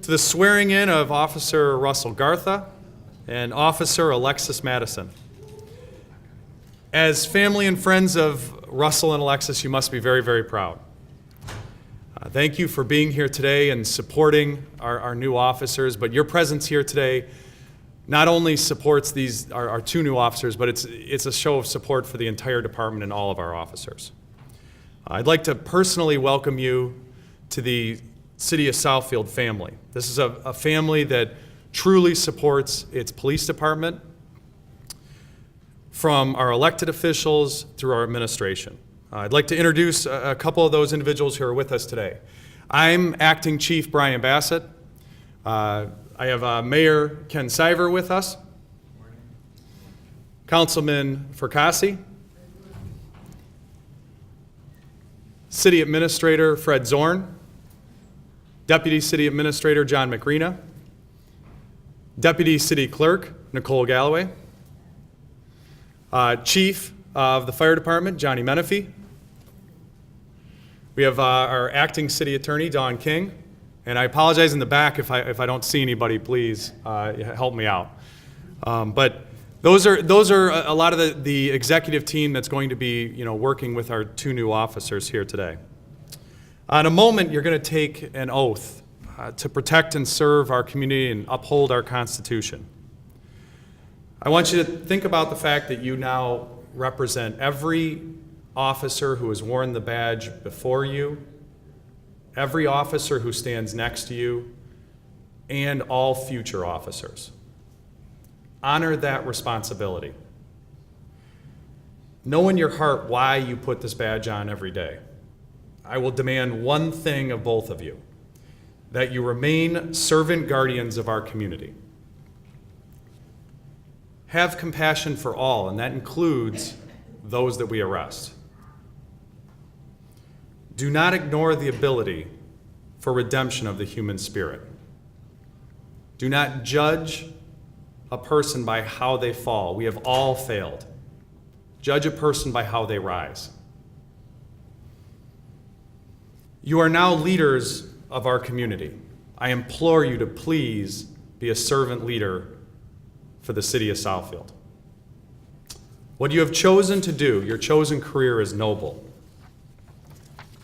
to the swearing in of Officer Russell Gartha and Officer Alexis Madison. As family and friends of Russell and Alexis, you must be very, very proud. Thank you for being here today and supporting our new officers, but your presence here today not only supports our two new officers, but it's a show of support for the entire department and all of our officers. I'd like to personally welcome you to the City of Southfield family. This is a family that truly supports its police department, from our elected officials through our administration. I'd like to introduce a couple of those individuals who are with us today. I'm Acting Chief Brian Bassett. I have Mayor Ken Siver with us. Councilman Fracassi. City Administrator Fred Zorn. Deputy City Administrator John McRena. Deputy City Clerk Nicole Galloway. Chief of the Fire Department Johnny Menifee. We have our Acting City Attorney Dawn King. And I apologize in the back if I don't see anybody, please help me out. But those are a lot of the executive team that's going to be working with our two new officers here today. In a moment, you're going to take an oath to protect and serve our community and uphold our Constitution. I want you to think about the fact that you now represent every officer who has worn the badge before you, every officer who stands next to you, and all future officers. Honor that responsibility. Know in your heart why you put this badge on every day. I will demand one thing of both of you, that you remain servant guardians of our community. Have compassion for all, and that includes those that we arrest. Do not ignore the ability for redemption of the human spirit. Do not judge a person by how they fall. We have all failed. Judge a person by how they rise. You are now leaders of our community. I implore you to please be a servant leader for the City of Southfield. What you have chosen to do, your chosen career, is noble.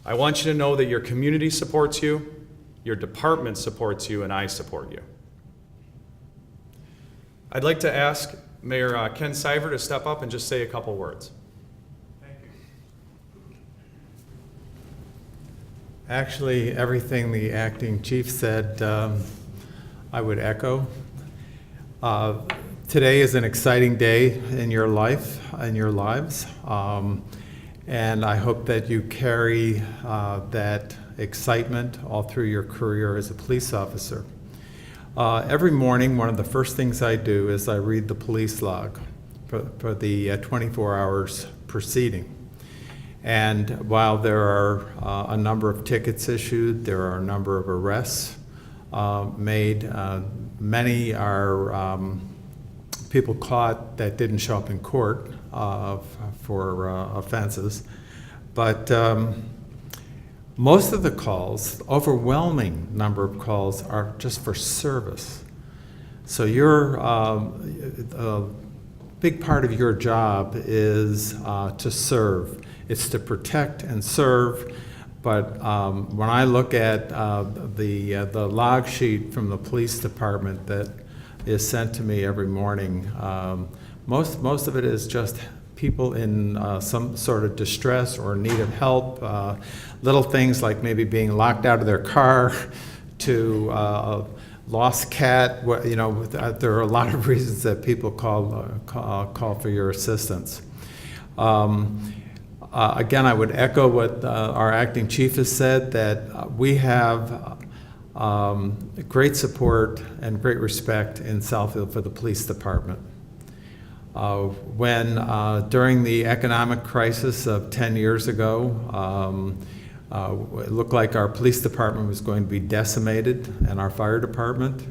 I want you to know that your community supports you, your department supports you, and I support you. I'd like to ask Mayor Ken Siver to step up and just say a couple words. Thank you. Actually, everything the acting chief said, I would echo. Today is an exciting day in your life, in your lives, and I hope that you carry that excitement all through your career as a police officer. Every morning, one of the first things I do is I read the police log for the 24 hours preceding. And while there are a number of tickets issued, there are a number of arrests made. Many are people caught that didn't show up in court for offenses. But most of the calls, overwhelming number of calls, are just for service. So a big part of your job is to serve. It's to protect and serve. But when I look at the log sheet from the police department that is sent to me every morning, most of it is just people in some sort of distress or need of help. Little things like maybe being locked out of their car, to lost cat. There are a lot of reasons that people call for your assistance. Again, I would echo what our acting chief has said, that we have great support and great respect in Southfield for the police department. During the economic crisis of 10 years ago, it looked like our police department was going to be decimated, and our fire department.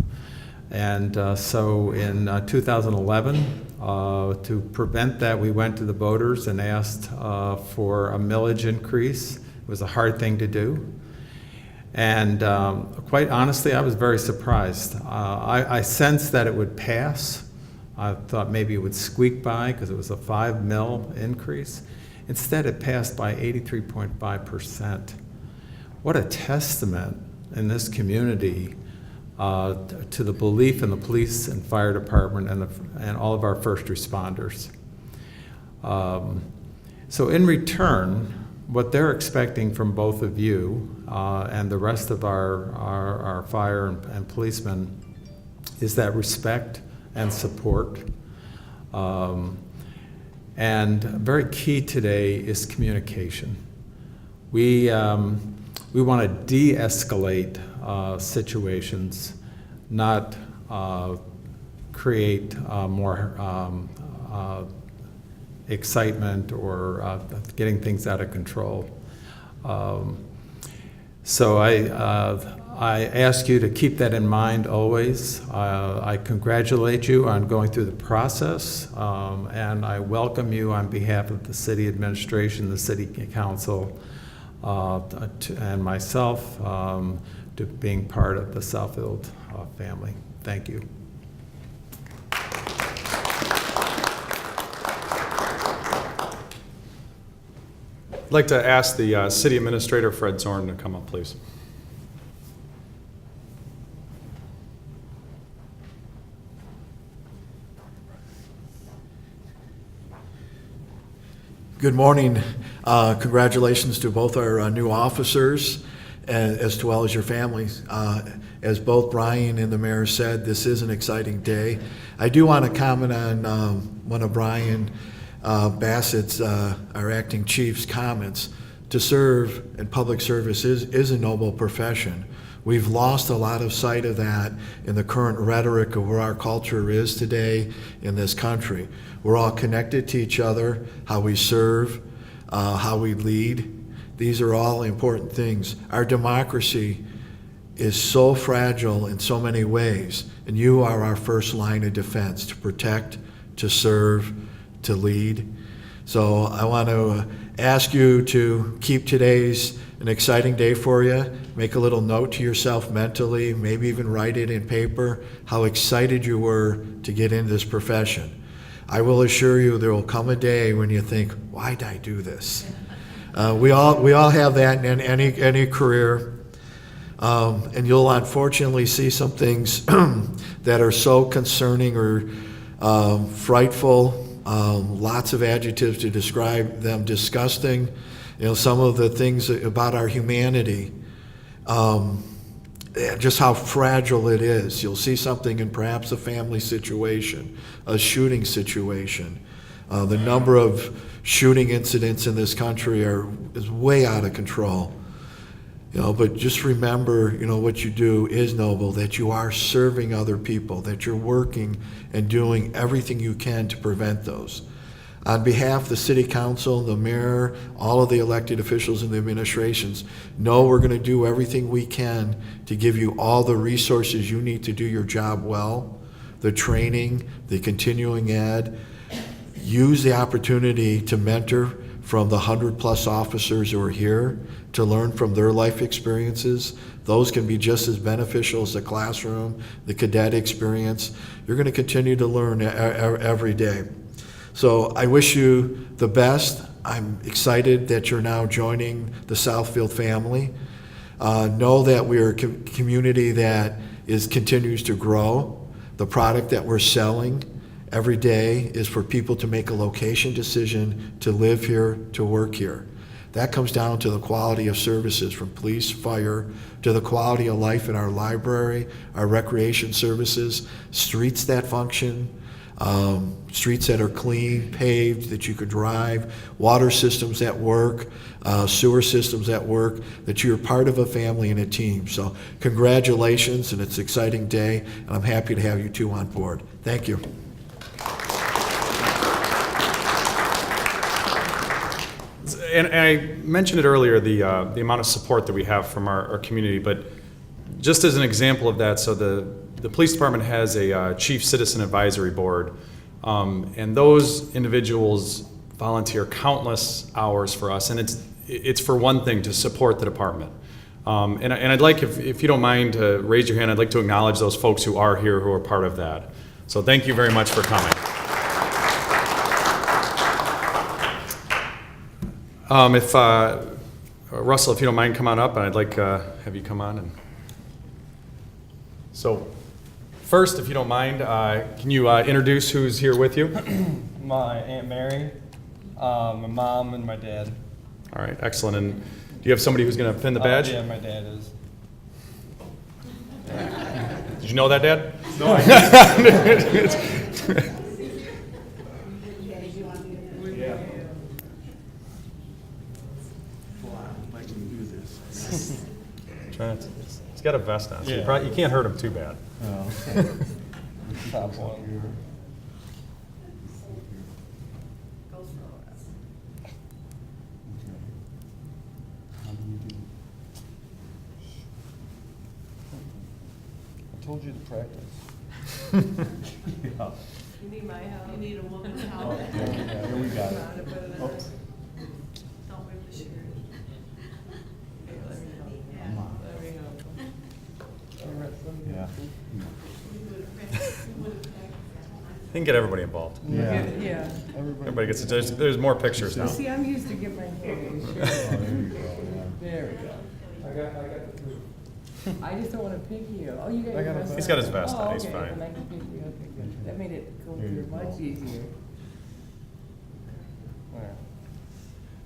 And so in 2011, to prevent that, we went to the voters and asked for a millage increase. It was a hard thing to do. And quite honestly, I was very surprised. I sensed that it would pass. I thought maybe it would squeak by because it was a 5 mil increase. Instead, it passed by 83.5%. What a testament in this community to the belief in the police and fire department and all of our first responders. So in return, what they're expecting from both of you and the rest of our fire and policemen is that respect and support. And very key today is communication. We want to de-escalate situations, not create more excitement or getting things out of control. So I ask you to keep that in mind always. I congratulate you on going through the process, and I welcome you on behalf of the city administration, the city council, and myself to being part of the Southfield family. Thank you. I'd like to ask the City Administrator, Fred Zorn, to come up, please. Good morning. Congratulations to both our new officers as well as your families. As both Brian and the mayor said, this is an exciting day. I do want to comment on one of Brian Bassett's, our acting chief's comments. To serve in public service is a noble profession. We've lost a lot of sight of that in the current rhetoric of where our culture is today in this country. We're all connected to each other, how we serve, how we lead. These are all important things. Our democracy is so fragile in so many ways, and you are our first line of defense to protect, to serve, to lead. So I want to ask you to keep today's an exciting day for you. Make a little note to yourself mentally, maybe even write it in paper, how excited you were to get into this profession. I will assure you there will come a day when you think, why did I do this? We all have that in any career. And you'll unfortunately see some things that are so concerning or frightful, lots of adjectives to describe them, disgusting. You know, some of the things about our humanity, just how fragile it is. You'll see something in perhaps a family situation, a shooting situation. The number of shooting incidents in this country is way out of control. You know, but just remember, you know, what you do is noble, that you are serving other people, that you're working and doing everything you can to prevent those. On behalf of the City Council, the mayor, all of the elected officials and the administrations, know we're going to do everything we can to give you all the resources you need to do your job well, the training, the continuing ed. Use the opportunity to mentor from the 100+ officers who are here to learn from their life experiences. Those can be just as beneficial as the classroom, the cadet experience. You're going to continue to learn every day. So I wish you the best. I'm excited that you're now joining the Southfield family. Know that we are a community that continues to grow. The product that we're selling every day is for people to make a location decision to live here, to work here. That comes down to the quality of services from police, fire, to the quality of life in our library, our recreation services, streets that function, streets that are clean, paved, that you could drive, water systems that work, sewer systems that work, that you're part of a family and a team. So congratulations, and it's an exciting day, and I'm happy to have you two on board. Thank you. And I mentioned it earlier, the amount of support that we have from our community, but just as an example of that, so the police department has a chief citizen advisory board, and those individuals volunteer countless hours for us, and it's for one thing, to support the department. And I'd like, if you don't mind, to raise your hand. I'd like to acknowledge those folks who are here who are part of that. So thank you very much for coming. If Russell, if you don't mind, come on up, and I'd like have you come on. And so, first, if you don't mind, can you introduce who's here with you? My Aunt Mary, my mom, and my dad. All right, excellent. And do you have somebody who's going to pin the badge? Yeah, my dad is. Did you know that, Dad? No, I Try not to- He's got a vest on, so you, Yeah. you can't hurt him too bad. top one. I told you to practice. You need my help. You need a woman's help. Yeah, here we got it. Oh. Don't move the shirt. Here, let me help. Yeah, let me help. Yeah. You can get everybody involved. Yeah. Yeah. Everybody gets, there's more pictures now. See, I'm used to get my hair. There we go. I just don't want to pick you. Oh, you got your vest on? He's got his vest on, he's Oh, okay, fine. then I can pick you. Okay, good. That made it go through much easier.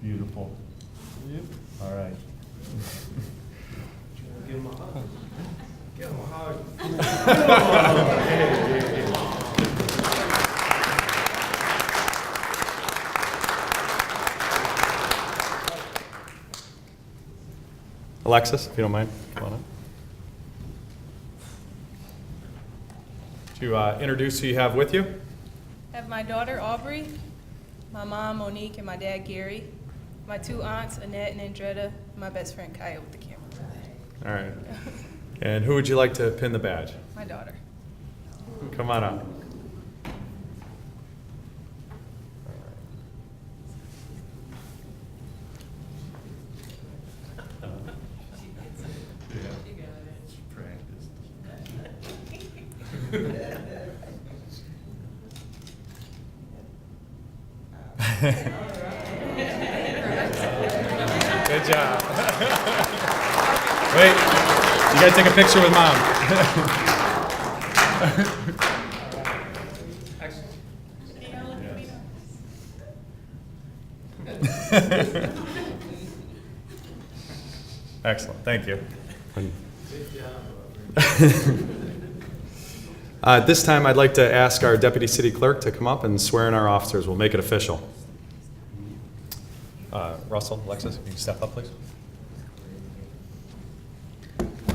Beautiful. Yep. All right. Give him a hug. Give him a hug. Alexis, if you don't mind, come on up. To introduce who you have with you. I have my daughter Aubrey, my mom Monique, and my dad Gary, my two aunts Annette and Andretta, my best friend Kaya with the camera. All right. And who would you like to pin the badge? My daughter. Come on up. Good job. Wait, you gotta take a picture with Mom. Excellent, thank you. At this time, I'd like to ask our Deputy City Clerk to come up and swear in our officers. We'll make it official. Russell, Alexis, can you step up, please?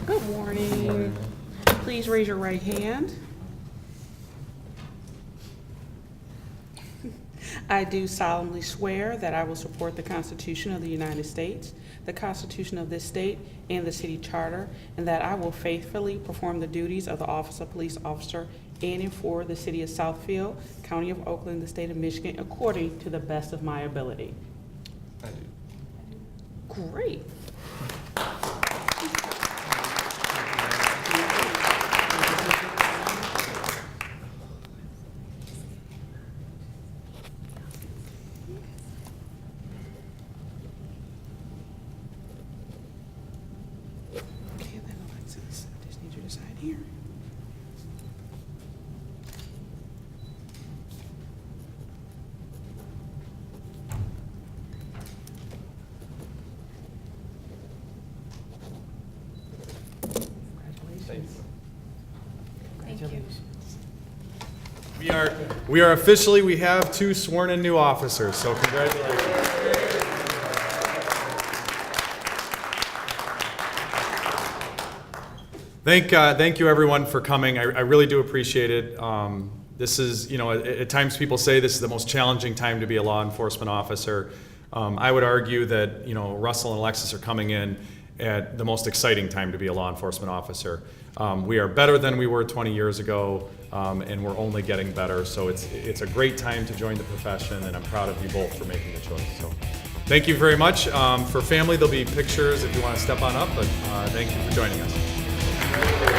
Good morning. Please raise your right hand. I do solemnly swear that I will support the Constitution of the United States, the Constitution of this state, and the city charter, and that I will faithfully perform the duties of the office of police officer in and for the city of Southfield, county of Oakland, the state of Michigan, according to the best of my ability. I do. Great. Okay, then Alexis, I just need you to sign here. Thank you. We are officially, we have two sworn-in new officers, so congratulations. Thank you everyone for coming. I really do appreciate it. This is, you know, at times people say this is the most challenging time to be a law enforcement officer. I would argue that, you know, Russell and Alexis are coming in at the most exciting time to be a law enforcement officer. We are better than we were 20 years ago, and we're only getting better. So it's a great time to join the profession, and I'm proud of you both for making the choice. So Thank you very much. For family, there'll be pictures if you want to step on up, but thank you for joining us.